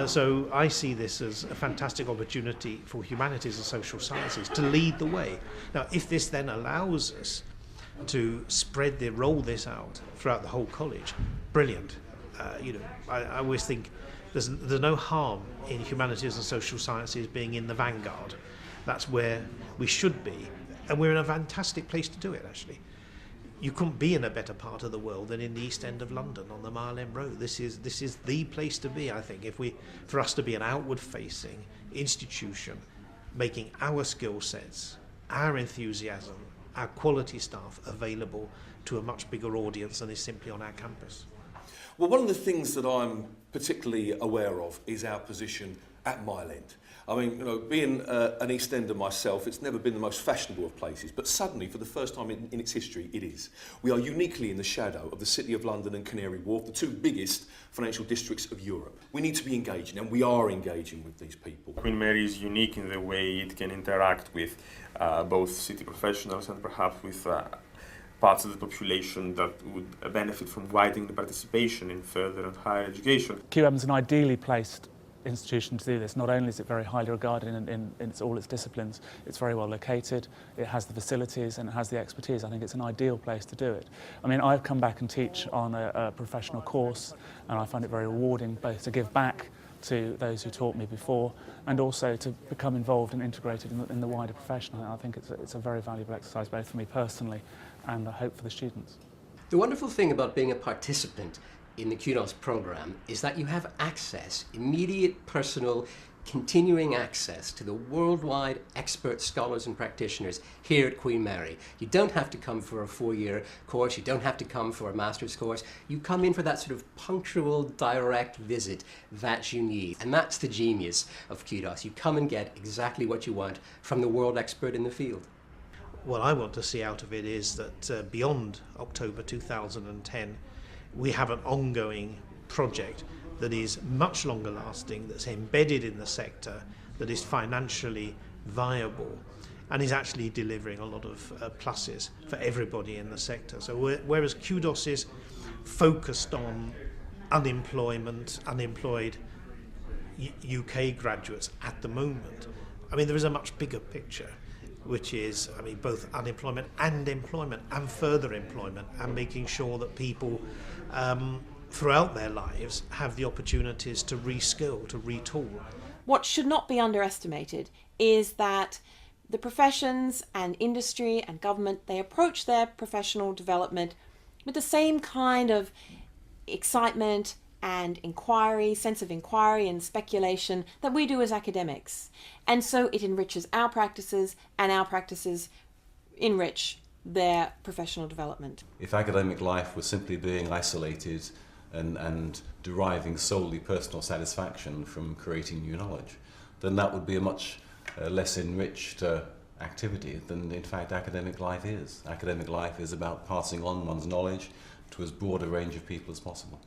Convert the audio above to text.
So I see this as a fantastic opportunity for humanities and social sciences to lead the way. Now, if this then allows us to roll this out throughout the whole college, brilliant. I always think there's no harm in humanities and social sciences being in the vanguard. That's where we should be, and we're in a fantastic place to do it, actually. You couldn't be in a better part of the world than in the East End of London on the Mile End Road. This is the place to be, I think, for us to be an outward-facing institution, making our skill sets, our enthusiasm, our quality staff available to a much bigger audience than is simply on our campus. Well, one of the things that I'm particularly aware of is our position at Mile End. I mean, being an East Ender myself, it's never been the most fashionable of places, but suddenly, for the first time in its history, it is. We are uniquely in the shadow of the City of London and Canary Wharf, the two biggest financial districts of Europe. We need to be engaging, and we are engaging with these people. Queen Mary is unique in the way it can interact with both city professionals and perhaps with parts of the population that would benefit from widening the participation in further and higher education. QM is an ideally placed institution to do this. Not only is it very highly regarded in all its disciplines, it's very well located, it has the facilities and it has the expertise. I think it's an ideal place to do it. I mean, I've come back and teach on a professional course, and I find it very rewarding both to give back to those who taught me before and also to become involved and integrated in the wider profession. I think it's a very valuable exercise both for me personally and I hope for the students. The wonderful thing about being a participant in the QUEDOS program is that you have access, immediate, personal, continuing access to the worldwide expert scholars and practitioners here at Queen Mary. You don't have to come for a 4-year course, you don't have to come for a master's course. You come in for that sort of punctual, direct visit that you need. And that's the genius of QUEDOS. You come and get exactly what you want from the world expert in the field. What I want to see out of it is that beyond October 2010, we have an ongoing project that is much longer lasting, that's embedded in the sector, that is financially viable and is actually delivering a lot of pluses for everybody in the sector. So whereas QUEDOS is focused on unemployed UK graduates at the moment, I mean, there is a much bigger picture, which is, I mean, both unemployment and employment and further employment, and making sure that people throughout their lives have the opportunities to reskill, to retool. What should not be underestimated is that the professions and industry and government, they approach their professional development with the same kind of excitement and inquiry, sense of inquiry and speculation that we do as academics. And so it enriches our practices, and our practices enrich their professional development. If academic life was simply being isolated and deriving solely personal satisfaction from creating new knowledge, then that would be a much less enriched activity than in fact academic life is. Academic life is about passing on one's knowledge to as broad a range of people as possible.